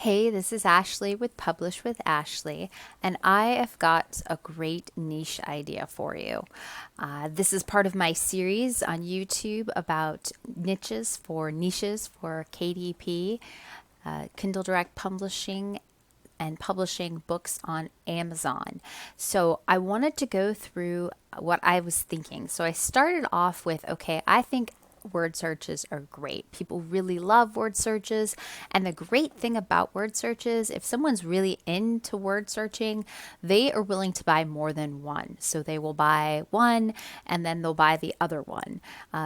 Hey, this is Ashley with Publish with Ashley, and I have got a great niche idea for you. This is part of my series on YouTube about niches for KDP, Kindle Direct Publishing, and publishing books on Amazon. So I wanted to go through what I was thinking. So I started off with, okay, I think word searches are great. People really love word searches. And the great thing about word searches, if someone's really into word searching, they are willing to buy more than one. So they will buy one and then they'll buy the other one.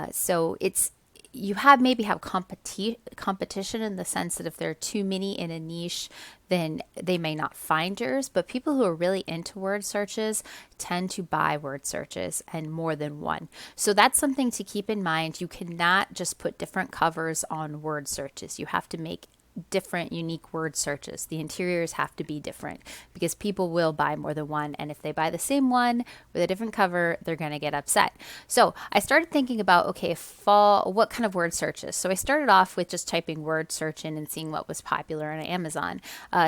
So it's you have maybe have competition in the sense that if there are too many in a niche, then they may not find yours. But people who are really into word searches tend to buy word searches and more than one. So that's something to keep in mind. You cannot just put different covers on word searches. You have to make different unique word searches. The interiors have to be different because people will buy more than one, and if they buy the same one with a different cover, they're going to get upset. So I started thinking about, okay, fall, what kind of word searches? So I started off with just typing word search in and seeing what was popular on Amazon.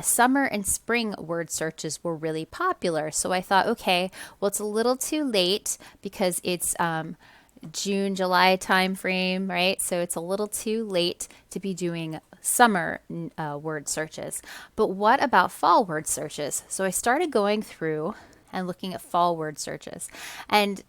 Summer and spring word searches were really popular, so I thought, okay, well, it's a little too late because it's June, July time frame, right? So it's a little too late to be doing summer word searches. But what about fall word searches? So I started going through and looking at fall word searches. And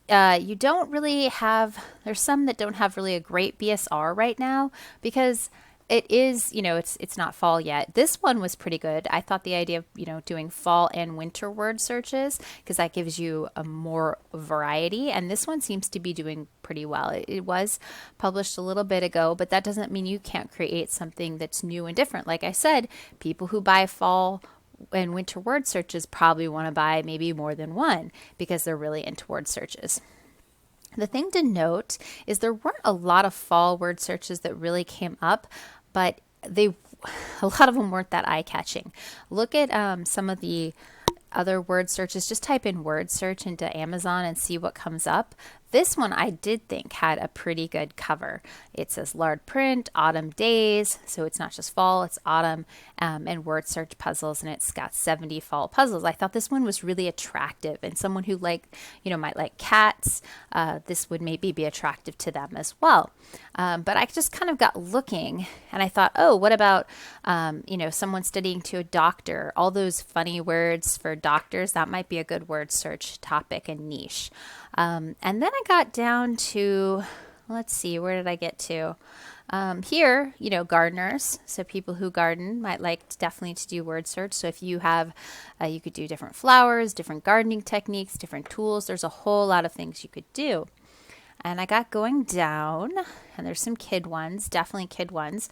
you don't really have, there's some that don't have really a great BSR right now because it is, it's not fall yet. This one was pretty good. I thought the idea of, doing fall and winter word searches, because that gives you a more variety. And this one seems to be doing pretty well. It was published a little bit ago, but that doesn't mean you can't create something that's new and different. Like I said, people who buy fall and winter word searches probably want to buy maybe more than one because they're really into word searches. The thing to note is there weren't a lot of fall word searches that really came up, but a lot of them weren't that eye-catching. Look at some of the other word searches. Just type in word search into Amazon and see what comes up. This one I did think had a pretty good cover. It says large print, autumn days, so it's not just fall, it's autumn, and word search puzzles, and it's got 70 fall puzzles. I thought this one was really attractive, and someone who might like cats, this would maybe be attractive to them as well. But I just kind of got looking, and I thought, oh, what about someone studying to a doctor? All those funny words for doctors, that might be a good word search topic and niche. And then I got down to, let's see, where did I get to? Here, gardeners. So people who garden might definitely to do word search. So if you have, you could do different flowers, different gardening techniques, different tools. There's a whole lot of things you could do. And I got going down, and there's some kid ones, definitely kid ones.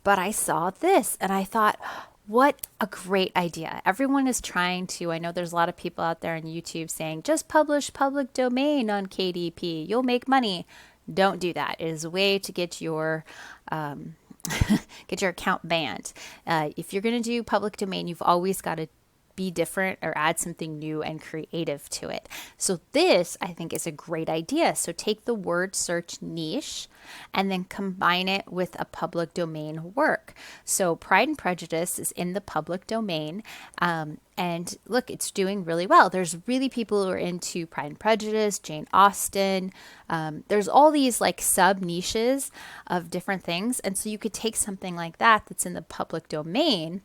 But I saw this, and I thought, what a great idea. Everyone is trying to, I know there's a lot of people out there on YouTube saying, just publish public domain on KDP. You'll make money. Don't do that. It is a way to get your get your account banned. If you're going to do public domain, you've always got to be different or add something new and creative to it. So this, I think, is a great idea. So take the word search niche and then combine it with a public domain work. So Pride and Prejudice is in the public domain. And look, it's doing really well. There's really people who are into Pride and Prejudice, Jane Austen. There's all these sub niches of different things. And so you could take something like that that's in the public domain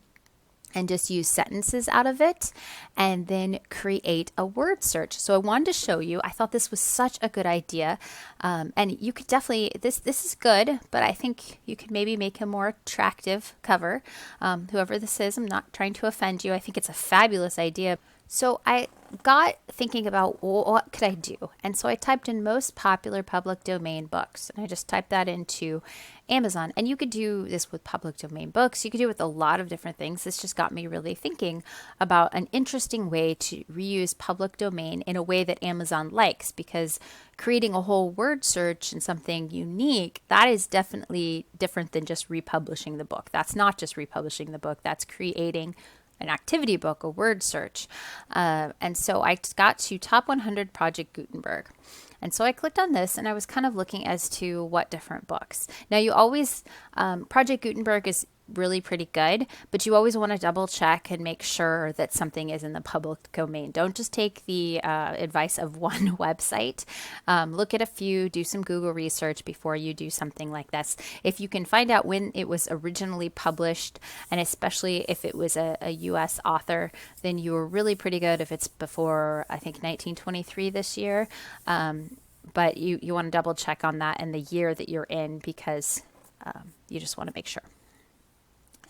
and just use sentences out of it and then create a word search. So I wanted to show you, I thought this was such a good idea. And you could definitely, this is good, but I think you could maybe make a more attractive cover. Whoever this is, I'm not trying to offend you. I think it's a fabulous idea. So I got thinking about, well, what could I do? And so I typed in most popular public domain books, and I just typed that into Amazon. And you could do this with public domain books. You could do it with a lot of different things. This just got me really thinking about an interesting way to reuse public domain in a way that Amazon likes, because creating a whole word search and something unique, that is definitely different than just republishing the book. That's not just republishing the book. That's creating an activity book, a word search. And so I got to Top 100 Project Gutenberg. And so I clicked on this and I was kind of looking as to what different books. Now you always, Project Gutenberg is really pretty good, but you always want to double check and make sure that something is in the public domain. Don't just take the advice of one website. Look at a few, do some Google research before you do something like this. If you can find out when it was originally published, and especially if it was a US author, then you were really pretty good if it's before, I think, 1923 this year. But you want to double check on that and the year that you're in, because you just want to make sure.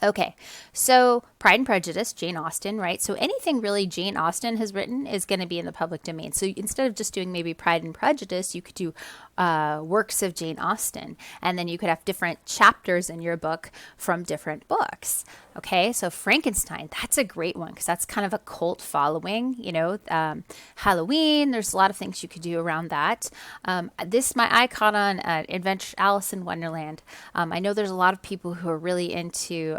Okay, so Pride and Prejudice, Jane Austen, right? So anything really Jane Austen has written is going to be in the public domain. So instead of just doing maybe Pride and Prejudice, you could do works of Jane Austen, and then you could have different chapters in your book from different books. Okay, so Frankenstein, that's a great one because that's kind of a cult following, you know. Halloween, there's a lot of things you could do around that. My icon on Adventure Alice in Wonderland. I know there's a lot of people who are really into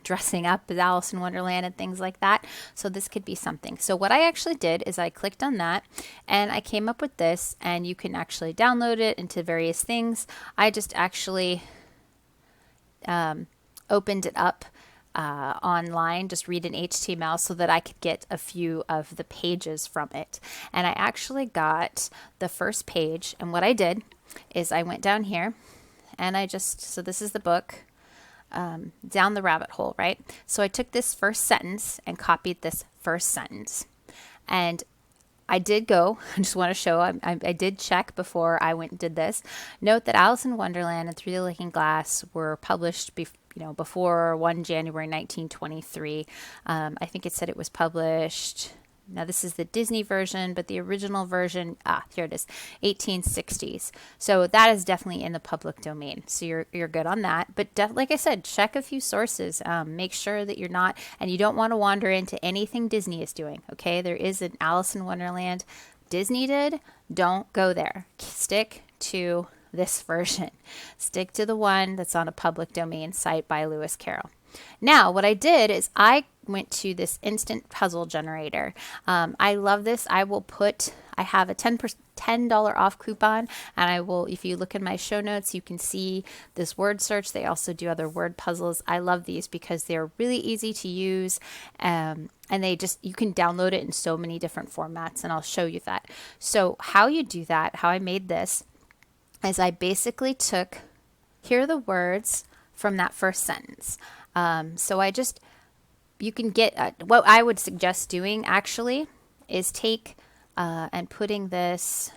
dressing up as Alice in Wonderland and things like that. So this could be something. So what I actually did is I clicked on that and I came up with this, and you can actually download it into various things. I just actually opened it up online, just read in HTML so that I could get a few of the pages from it. And I actually got the first page, and what I did is I went down here and so this is the book, down the rabbit hole, right? So I took this first sentence and copied this first sentence. And I did go, I just want to show, I did check before I went and did this. Note that Alice in Wonderland and Through the Looking Glass were published before 1 January 1923. I think it said it was published, now this is the Disney version, but the original version, here it is, 1860s. So that is definitely in the public domain. So you're good on that. But like I said, check a few sources. Make sure that you're not, and you don't want to wander into anything Disney is doing. Okay, there is an Alice in Wonderland Disney did. Don't go there. Stick to this version. Stick to the one that's on a public domain site by Lewis Carroll. Now, what I did is I went to this instant puzzle generator. I love this. I have a $10 off coupon, and if you look in my show notes, you can see this word search. They also do other word puzzles. I love these because they're really easy to use, and you can download it in so many different formats, and I'll show you that. So how you do that, how I made this, is I basically here are the words from that first sentence. You can get, what I would suggest doing actually is take and putting this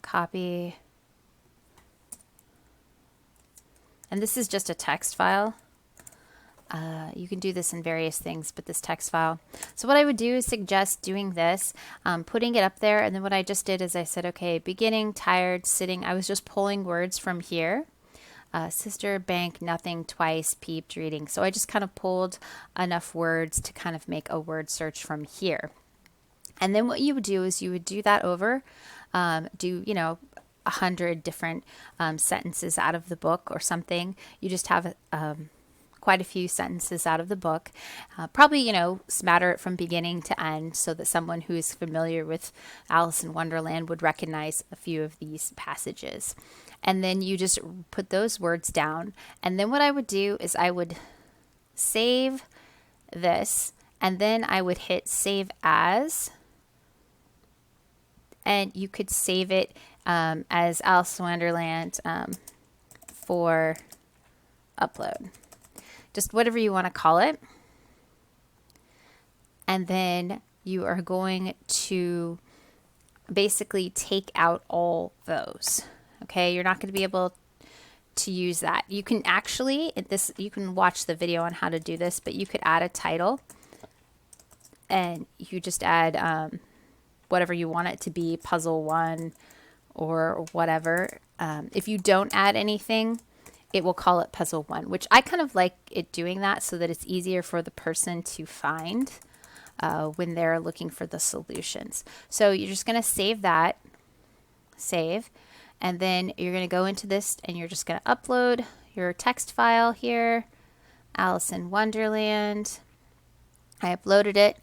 copy, and this is just a text file. You can do this in various things, but this text file. So what I would do is suggest doing this, putting it up there, and then what I just did is I said, okay, beginning, tired, sitting. I was just pulling words from here. Sister, bank, nothing, twice, peeped, reading. So I just kind of pulled enough words to kind of make a word search from here. And then what you would do is you would do that over, 100 different sentences out of the book or something. You just have quite a few sentences out of the book. Probably, smatter it from beginning to end so that someone who is familiar with Alice in Wonderland would recognize a few of these passages. And then you just put those words down. And then what I would do is I would save this, and then I would hit save as, and you could save it as Alice in Wonderland for upload. Just whatever you want to call it. And then you are going to basically take out all those. Okay, you're not going to be able to use that. You can actually, you can watch the video on how to do this, but you could add a title, and you just add whatever you want it to be, puzzle 1 or whatever. If you don't add anything, it will call it puzzle 1, which I kind of like it doing that so that it's easier for the person to find when they're looking for the solutions. So you're just going to save that, save. And then you're going to go into this and you're just going to upload your text file here, Alice in Wonderland. I uploaded it.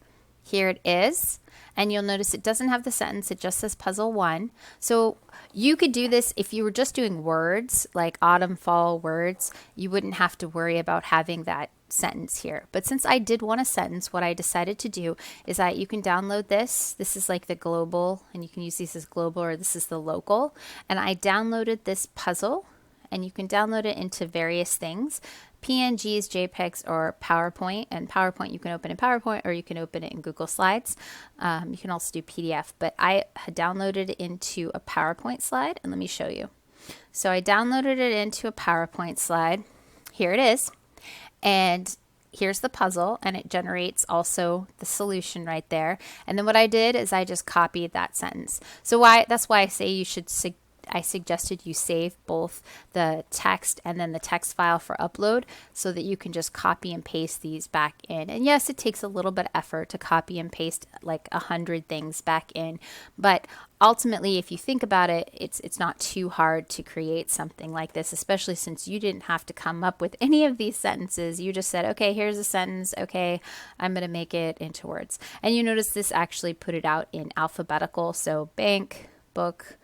Here it is. And you'll notice it doesn't have the sentence. It just says puzzle 1. So you could do this if you were just doing words, like autumn, fall words. You wouldn't have to worry about having that sentence here. But since I did want a sentence, what I decided to do is that you can download this. This is like the global, and you can use these as global, or this is the local. And I downloaded this puzzle, and you can download it into various things. PNGs, JPEGs, or PowerPoint. And PowerPoint you can open in PowerPoint, or you can open it in Google Slides. You can also do PDF, but I had downloaded it into a PowerPoint slide, and let me show you. So I downloaded it into a PowerPoint slide. Here it is. And here's the puzzle, and it generates also the solution right there. And then what I did is I just copied that sentence. So that's why I say you should I suggested you save both the text and then the text file for upload so that you can just copy and paste these back in. And yes, it takes a little bit of effort to copy and paste like 100 things back in, but ultimately, if you think about it, it's not too hard to create something like this, especially since you didn't have to come up with any of these sentences. You just said, okay, here's a sentence. Okay, I'm going to make it into words. And you notice this actually put it out in alphabetical. So bank, book,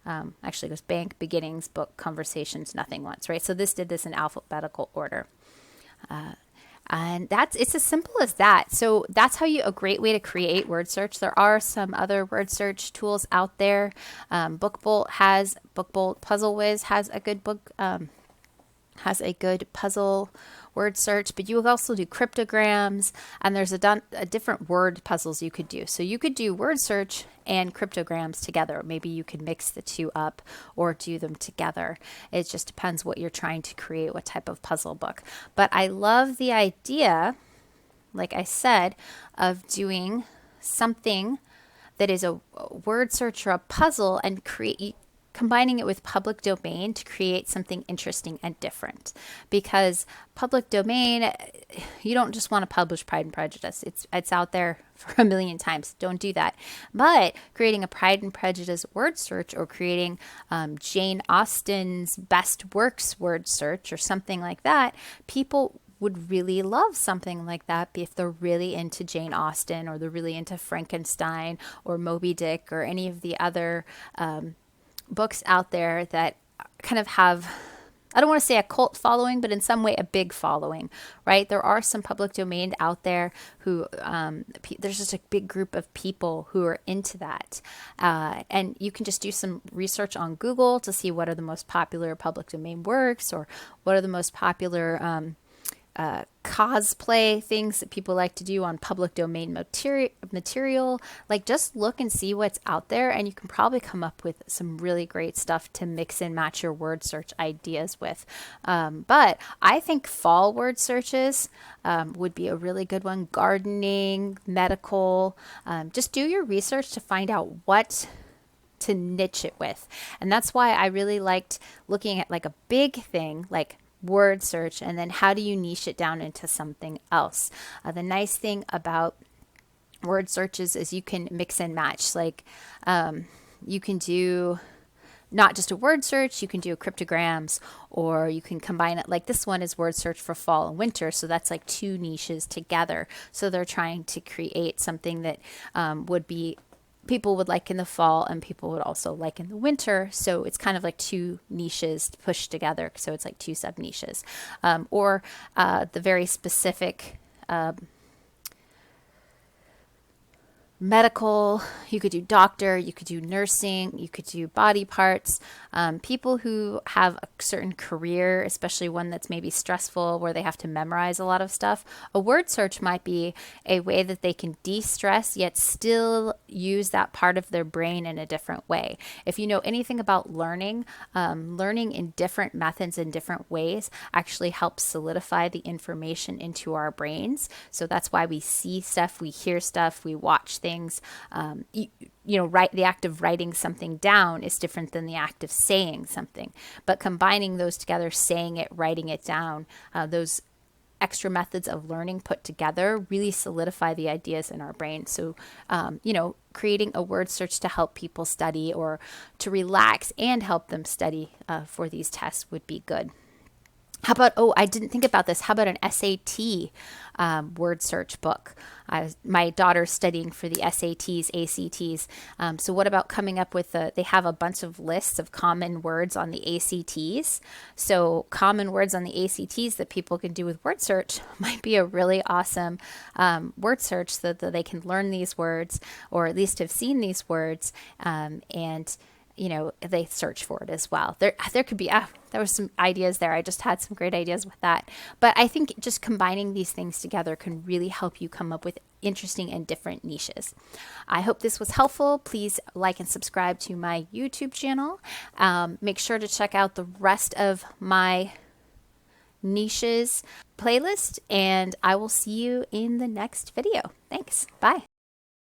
actually it goes bank, beginnings, book, conversations, nothing once, right? So this did this in alphabetical order. And it's as simple as that. So that's a great way to create word search. There are some other word search tools out there. Bookbolt, PuzzleWiz has a good puzzle word search, but you also do cryptograms, and there's a different word puzzles you could do. So you could do word search and cryptograms together. Maybe you could mix the two up or do them together. It just depends what you're trying to create, what type of puzzle book. But I love the idea, like I said, of doing something that is a word search or a puzzle and combining it with public domain to create something interesting and different. Because public domain, you don't just want to publish Pride and Prejudice. It's out there for a million times. Don't do that. But creating a Pride and Prejudice word search, or creating Jane Austen's best works word search or something like that, people would really love something like that if they're really into Jane Austen, or they're really into Frankenstein or Moby Dick or any of the other books out there that kind of have, I don't want to say a cult following, but in some way a big following, right? There are some public domain out there who, there's just a big group of people who are into that. And you can just do some research on Google to see what are the most popular public domain works, or what are the most popular cosplay things that people like to do on public domain material. Like, just look and see what's out there, and you can probably come up with some really great stuff to mix and match your word search ideas with. But I think fall word searches would be a really good one. Gardening, medical, just do your research to find out what to niche it with. And that's why I really liked looking at like a big thing like word search, and then how do you niche it down into something else. The nice thing about word searches is you can mix and match. Like you can do not just a word search, you can do cryptograms, or you can combine it. Like this one is word search for fall and winter, so that's like two niches together. So they're trying to create something that would be people would like in the fall, and people would also like in the winter. So it's kind of like two niches pushed together. So it's like two sub niches, or the very specific medical. You could do doctor, you could do nursing, you could do body parts. People who have a certain career, especially one that's maybe stressful where they have to memorize a lot of stuff, a word search might be a way that they can de-stress yet still use that part of their brain in a different way. If you know anything about learning, learning in different methods and different ways actually helps solidify the information into our brains. So that's why we see stuff, we hear stuff, we watch things. The act of writing something down is different than the act of saying something. But combining those together, saying it, writing it down, those extra methods of learning put together really solidify the ideas in our brain. So, creating a word search to help people study, or to relax and help them study for these tests would be good. How about, oh, I didn't think about this. How about an SAT word search book? My daughter's studying for the SATs, ACTs. So what about coming up with they have a bunch of lists of common words on the ACTs. So common words on the ACTs that people can do with word search might be a really awesome word search so that they can learn these words, or at least have seen these words, and they search for it as well. There could be, there was some ideas there. I just had some great ideas with that. But I think just combining these things together can really help you come up with interesting and different niches. I hope this was helpful. Please like and subscribe to my YouTube channel. Make sure to check out the rest of my niches playlist, and I will see you in the next video. Thanks. Bye.